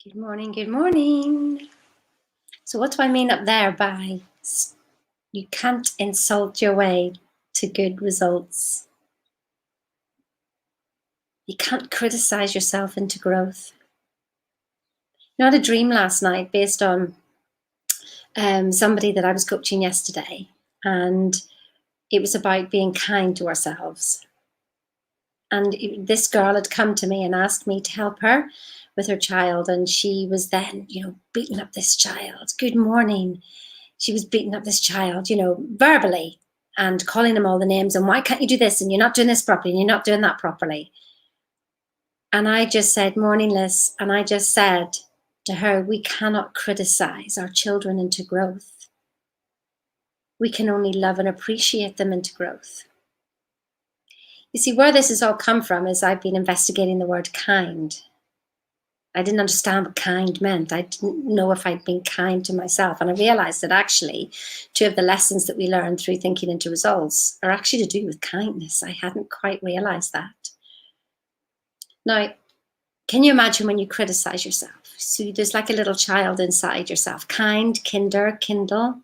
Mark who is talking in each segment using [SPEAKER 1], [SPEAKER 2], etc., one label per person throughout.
[SPEAKER 1] Good morning, good morning. So what do I mean up there by you can't insult your way to good results? You can't criticize yourself into growth. I had a dream last night based on somebody that I was coaching yesterday, and it was about being kind to ourselves. And this girl had come to me and asked me to help her with her child, and she was then, beating up this child. Good morning. She was beating up this child, verbally, and calling him all the names, and why can't you do this, and you're not doing this properly, and you're not doing that properly. And I just said, morning, Liz, and I just said to her, we cannot criticize our children into growth. We can only love and appreciate them into growth. You see, where this has all come from is I've been investigating the word kind. I didn't understand what kind meant. I didn't know if I'd been kind to myself. And I realized that actually 2 of the lessons that we learn through thinking into results are actually to do with kindness. I hadn't quite realized that. Now, can you imagine when you criticize yourself? So there's like a little child inside yourself. Kind, kinder, kindle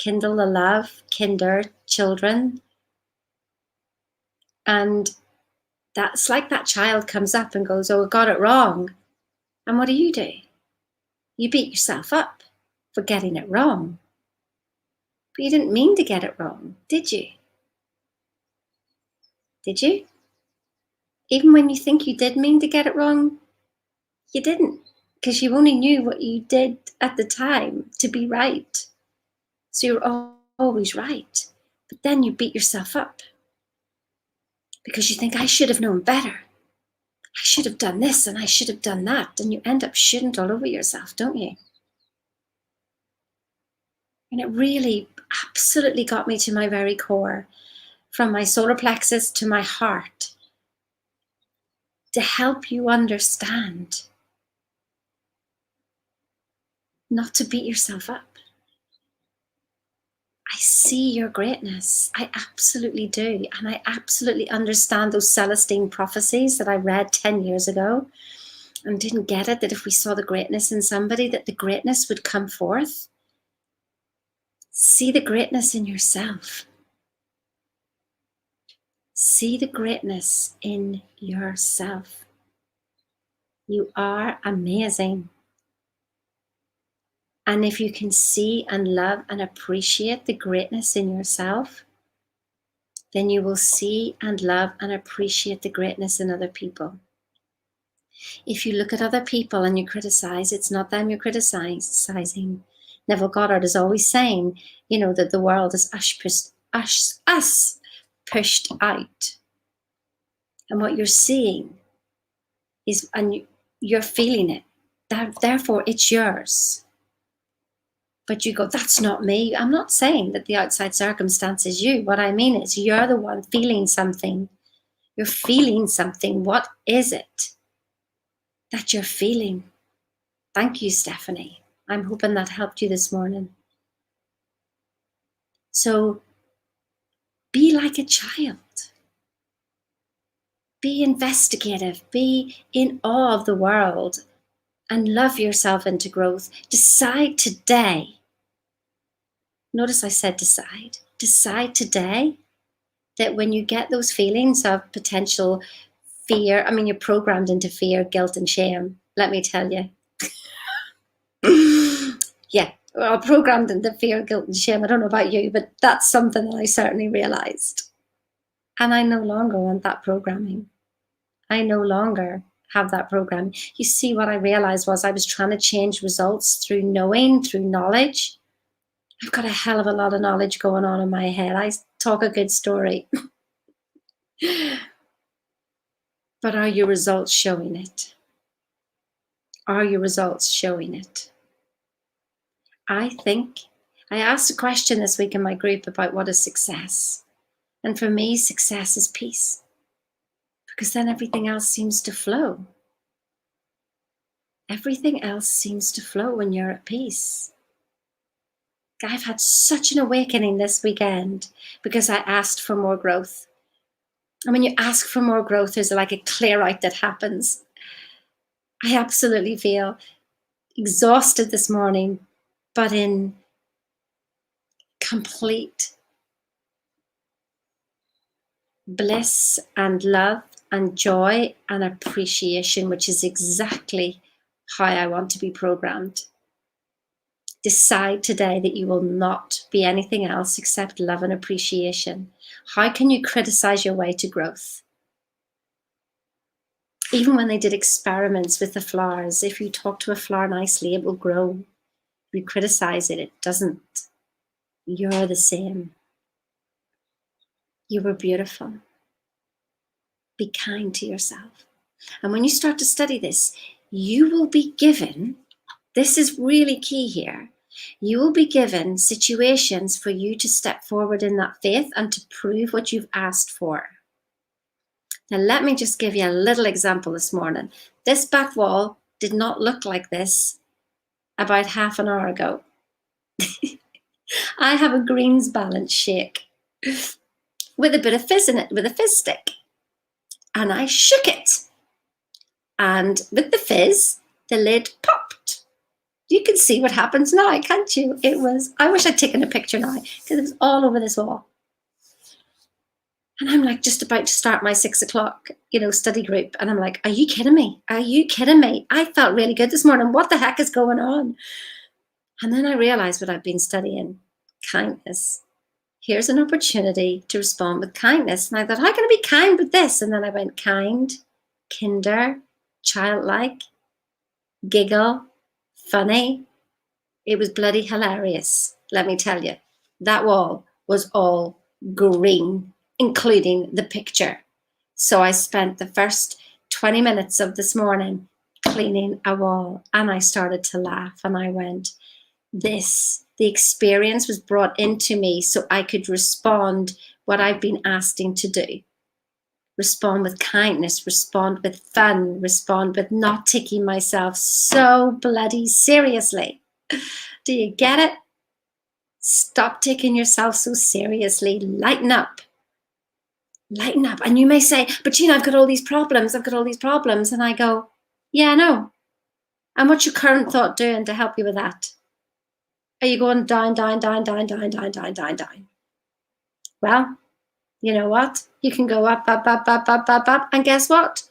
[SPEAKER 1] the love, kinder, children. And that's like that child comes up and goes, oh, I got it wrong. And what do? You beat yourself up for getting it wrong. But you didn't mean to get it wrong, did you? Did you? Even when you think you did mean to get it wrong, you didn't, because you only knew what you did at the time to be right. So you're always right. But then you beat yourself up because you think, I should have known better. I should have done this and I should have done that. And you end up shouldn't all over yourself, don't you? And it really absolutely got me to my very core, from my solar plexus to my heart, to help you understand not to beat yourself up. I see your greatness. I absolutely do. And I absolutely understand those Celestine prophecies that I read 10 years ago and didn't get it, that if we saw the greatness in somebody, that the greatness would come forth. See the greatness in yourself. See the greatness in yourself. You are amazing. And if you can see and love and appreciate the greatness in yourself, then you will see and love and appreciate the greatness in other people. If you look at other people and you criticize, it's not them you're criticizing. Neville Goddard is always saying, that the world is us pushed out. And what you're seeing is, and you're feeling it, therefore it's yours. But you go, that's not me. I'm not saying that the outside circumstance is you. What I mean is you're the one feeling something. You're feeling something. What is it that you're feeling? Thank you, Stephanie. I'm hoping that helped you this morning. So be like a child. Be investigative. Be in awe of the world and love yourself into growth. Decide today. Notice I said decide. Decide today that when you get those feelings of potential fear, you're programmed into fear, guilt, and shame. Let me tell you. Yeah, well, programmed into fear, guilt, and shame. I don't know about you, but that's something that I certainly realized. And I no longer want that programming. I no longer have that program. You see, what I realized was I was trying to change results through knowing, through knowledge. I've got a hell of a lot of knowledge going on in my head. I talk a good story. But are your results showing it? Are your results showing it? I asked a question this week in my group about what is success. And for me, success is peace. Because then everything else seems to flow. Everything else seems to flow when you're at peace. I've had such an awakening this weekend because I asked for more growth. And when you ask for more growth, there's like a clear out that happens. I absolutely feel exhausted this morning, but in complete bliss and love and joy and appreciation, which is exactly how I want to be programmed. Decide today that you will not be anything else except love and appreciation. How can you criticize your way to growth? Even when they did experiments with the flowers, if you talk to a flower nicely, it will grow. If you criticize it, it doesn't. You're the same. You were beautiful. Be kind to yourself. And when you start to study this, you will be given, this is really key here, you will be given situations for you to step forward in that faith and to prove what you've asked for. Now, let me just give you a little example this morning. This back wall did not look like this about half an hour ago. I have a greens balance shake with a bit of fizz in it, with a fizz stick. And I shook it. And with the fizz, the lid popped. You can see what happens now, can't you? I wish I'd taken a picture now, because it was all over this wall. And I'm like just about to start my 6 o'clock, study group. And I'm like, are you kidding me? Are you kidding me? I felt really good this morning. What the heck is going on? And then I realized what I've been studying, kindness. Here's an opportunity to respond with kindness. And I thought, how can I be kind with this? And then I went kind, kinder, childlike, giggle, funny. It was bloody hilarious, let me tell you. That wall was all green, including the picture. So I spent the first 20 minutes of this morning cleaning a wall, and I started to laugh, and I went, the experience was brought into me so I could respond what I've been asking to do. Respond with kindness, respond with fun, respond with not taking myself so bloody seriously. Do you get it? Stop taking yourself so seriously. Lighten up. Lighten up. And you may say, but Gina, I've got all these problems. And I go, yeah, I know. And what's your current thought doing to help you with that? Are you going down, down, down, down, down, down, down, down, down? Well, you know what? You can go up, up, up, up, up, up, up. And guess what?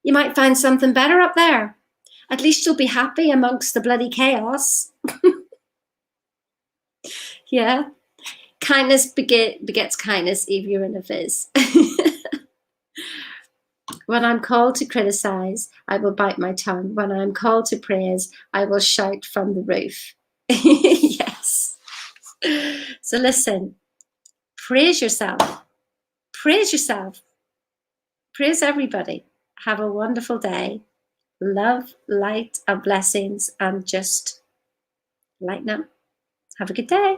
[SPEAKER 1] You might find something better up there. At least you'll be happy amongst the bloody chaos. Yeah. Kindness begets kindness if you're in a fizz. When I'm called to criticize, I will bite my tongue. When I'm called to praise, I will shout from the roof. Yes. So listen, praise yourself. Praise yourself. Praise everybody. Have a wonderful day. Love, light, and blessings, and just lighten up. Have a good day.